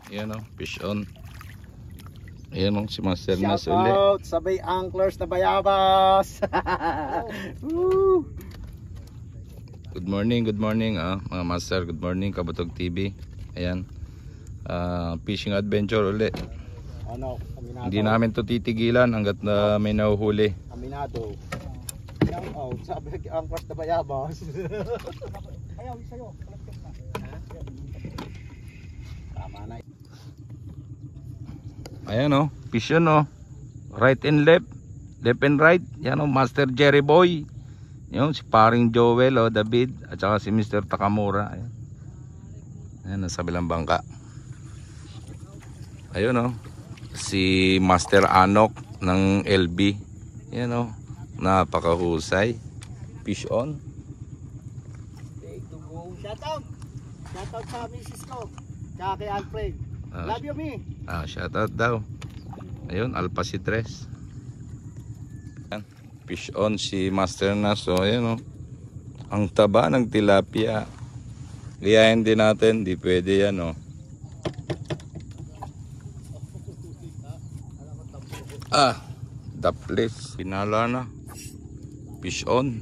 Ayan o, fish on. Ayan o, si Master Nas Shout uli. out sa Bay Anglers na Bayabas. Woo! Good morning mga Master. Good morning, Kabutog TV. Ayan, fishing adventure uli. Ano, aminado. Hindi namin to titigilan hanggat na may nahuhuli. Aminado. Shout out sa Bay Anglers na Bayabas. Ayaw, sa'yo. Tama na. Ayan o, fish yun o. Right and left, left and right. Yan o, Master Jerry Boy. Yun, si paring Joel o, David. At saka si Mr. Takamura. Ayan, ayan, nasa bilang bangka. Ayun o, si Master Anok ng LB. Yan o, napakahusay. Fish on. Shout out. Shout out sa misis ko. Tsaka kay Alfred. Love you, me. Shout out daw. Ayun, Alpha si Tres. Ayan, fish on si Master Nas. So, ayan o, ang taba ng tilapia. Liyahin din natin, di pwede yan o. Daplis. Pinala na. Fish on.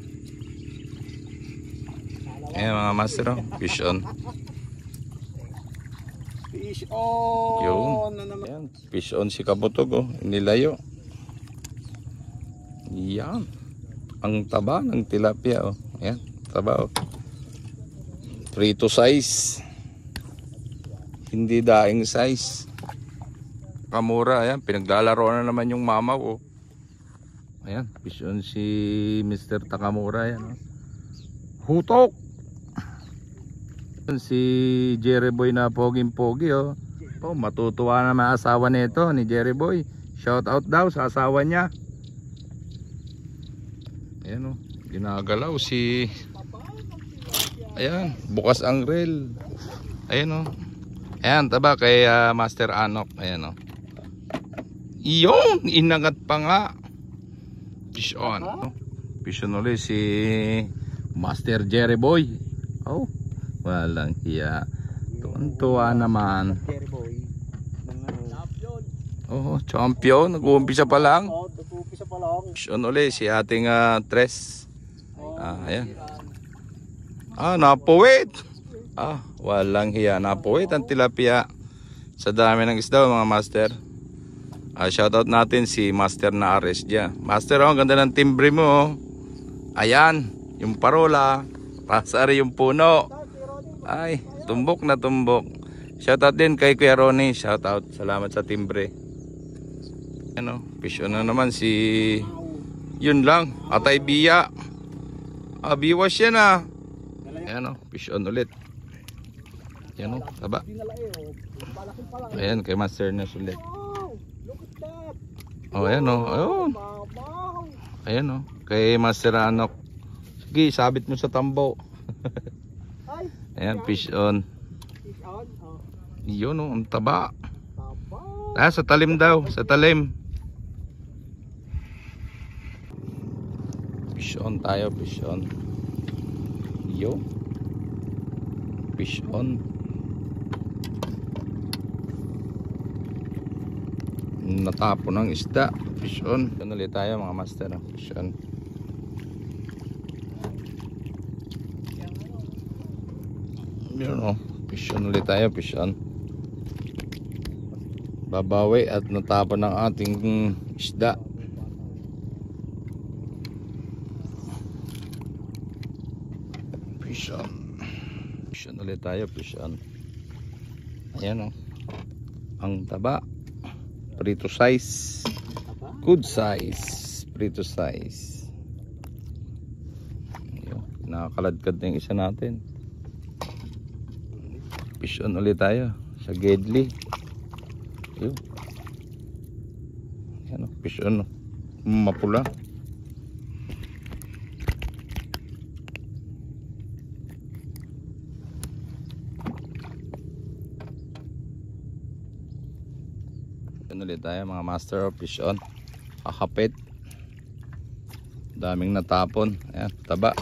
Ayan mga Master o, fish on. Fish on. Yun. Ayan, fish on si Kabutog oh, inilayo. Yan. Ang taba ng tilapia oh. Ayan, taba oh. Prito size. Hindi daing size. Kamura, ayan, pinaglalaro na naman yung mamaw oh. Ayan, fish on si Mr. Takamura yan oh. Hutok. Si Jerry Boy na poging-pogi oh. Oh, matutuwa na mga asawa nito ni Jerry Boy. Shout out daw sa asawa niya. Ayan oh, ginagalaw si. Ayan, bukas ang reel. Ayan oh. Ayan, taba kay Master Anok. Ayan oh. Iyon, inangat pa nga. Fish on. Fish on ulit si Master Jerry Boy. Oh, walang hiya. Tuwan-tuwa naman. Jerry Boy. Champion. Oh, champion. Nag-uumpisa pa lang. Oh, nag-uumpisa pa lang. Fish on ulit si ating Tres. Ayan. Napuwit. Walang hiya. Napuwit ang tilapia. Sa dami ng isda mga Master. Shoutout natin si Master na Ares dyan. Master, ang ganda ng timbre mo oh. Ayan, yung parola. Pasari yung puno. Ay, tumbok na tumbok. Shoutout din kay Kuya Ronnie. Shoutout, salamat sa timbre. Ano, fish on na naman si. Yun lang, Atay Biya. Biwas yan ah. Ayan o, fish on ulit. Ayan o, taba. Ayan, kay Master na ulit. Ayan o, ayun. Ayan o, kay Master Anok. Sige, sabit mo sa tambo. Ayan, fish on. Yun o, ang taba. Sa talim daw, sa talim. Fish on tayo, fish on. Yo. Fish on. Natapo ng isda. Fish on. Yan ulit tayo mga Master. Fish on. Yun o. Fish on ulit tayo. Fish on. Babawi at natapon ng ating isda. Fish on. Fish on ulit tayo. Fish on. Ayan o. Ang taba. Prito size. Good size. Prito size. Ayan. Nakakaladkad na yung isa natin. Fish on ulit tayo. Sa Gedli. Yun. Yan o, fish on o. Mapula. Yan ulit tayo mga Master of fish on. Kakapit. Daming natapon. Ayan, taba.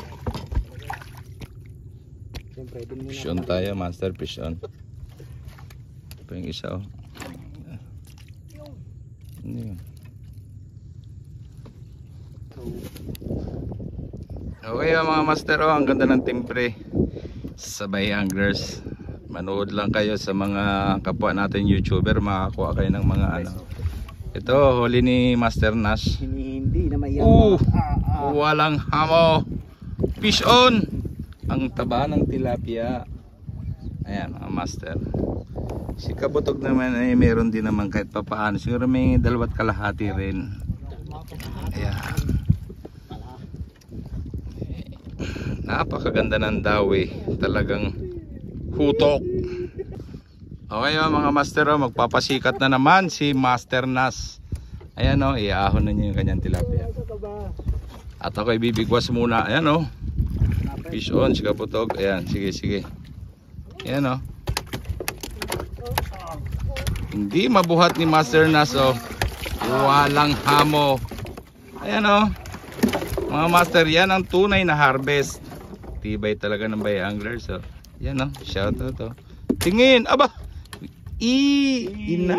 Fish on tayo, Master, fish on. Pa yung isa, oh. Ano yun? Okay, mga master, oh, ang ganda ng timpre sa Bay Anglers. Manood lang kayo sa mga kapwa natin YouTuber, makakuha kayo ng mga ano. Ito, huli ni Master Nash. Hindi na mayaman. Walang hamo. Fish on. Ang taba ng tilapia. Ayan, mga master. Si Kabutog naman ay meron din naman kahit papaano. Siguro may 2 kalahati rin. Ayan. Napakaganda ng dawi. Talagang hutok. Okay, mga master, oh, magpapasikat na naman si Master Nas. Ayan, oh, iahon na niya yung kanyang tilapia. At ako ibibigwas muna. Ayan, oh. Fish on, si Kabutog. Ayan, sige, sige. Ayan, oh. Hindi mabuhat ni Master Nas, oh. Walang hamo. Ayan, oh. Mga master, yan ang tunay na harvest. Tibay talaga ng Bay Anglers, oh. Yan, oh. Shout out, oh. Tingin, aba. Inang.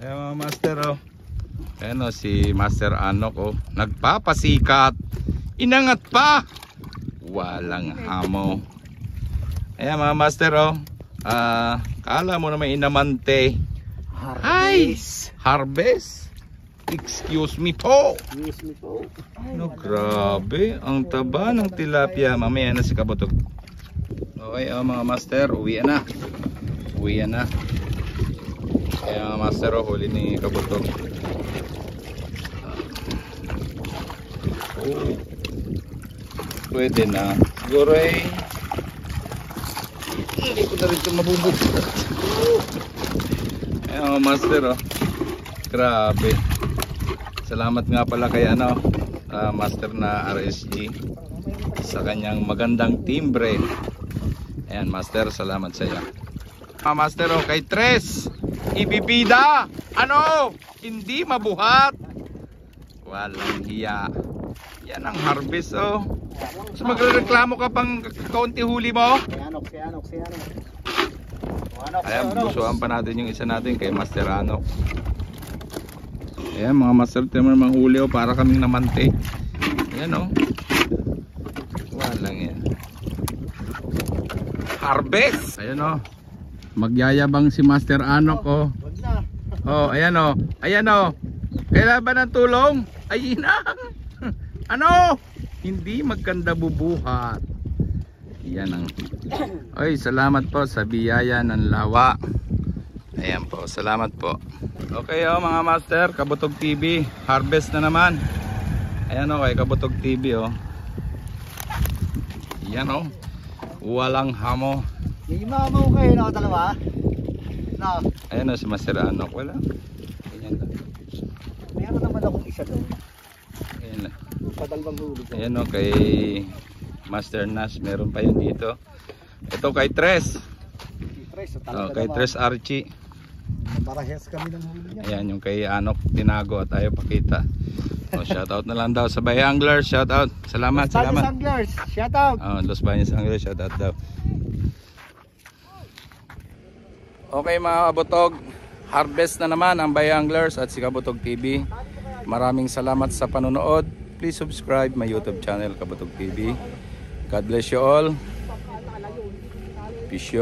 Ayan, mga master, oh. Ayan, oh, si Master Anok, oh. Nagpapasikat. Inangat pa. Walang hamo. Ayan, mga master, oh. Kala mo na may inamante. Harvest. Harvest. Excuse me po. Excuse me po. No, grabe. Ang taba ng tilapia. Mamaya na si Kabutog. Okay, oh, mga master, uwi na. Uwi na. Kaya mga master, oh, huli ni Kabutog. Oh. Pwede na. Siguro eh. Hindi ko na rin ito mabubugbot. Ayan, mga master, oh. Grabe. Salamat nga pala kay ano, master na RSG sa kanyang magandang timbre. Ayan, master, salamat sa iyo. Master, oh, kay Tres ibibida. Ano? Hindi mabuhat. Walang hiya. Yan ang harvest, oh. So magrereklamo ka pang kaunti huli mo? Si Anok. Ayan, busuan pa natin yung isa natin kay Master Anok. Ayan, mga master, timer manghuli, oh, para kaming namante. Ayan, oh. Walang yan. Harvest! Ayan, oh. Magyayabang si Master Anok, oh. Oh, ayan, oh. Ayan, oh. Kailan ba ng tulong? Ay, inang. Ano? Hindi magkanda bubuhat. Yan ang. Oy, salamat po sa biyaya ng lawa. Ayan po, salamat po. Okay, oh, mga master, Kabutog TV, harvest na naman. Ayan, oh, kay Kabutog TV, oh. Yan, oh. Walang hamo. May mamaw kayo na dalawa. No. Ayan, oh, si Master Anok. Wala. Ayan lang. Meron naman akong isa doon. Ayan lang. Padalbang huli ko. Ayan, oh, kay Master Nash, meron pa yun dito. Ito kay Tres. Oh, kay Tres Archie. Parehas kami ng huli niya. Ayan, yung kay Anok tinago at ayaw pakita. Oh, shoutout na lang daw sa Bay Anglers. Shoutout. Salamat, salamat. Los Anglers, shoutout. Oh, Los Baños Anglers, shoutout daw. Okay, mga kabutog, harvest na naman ang Bay Anglers at si Kabutog TV. Maraming salamat sa panonood. Please subscribe my YouTube channel, Kabutog TV. God bless you all. Peace.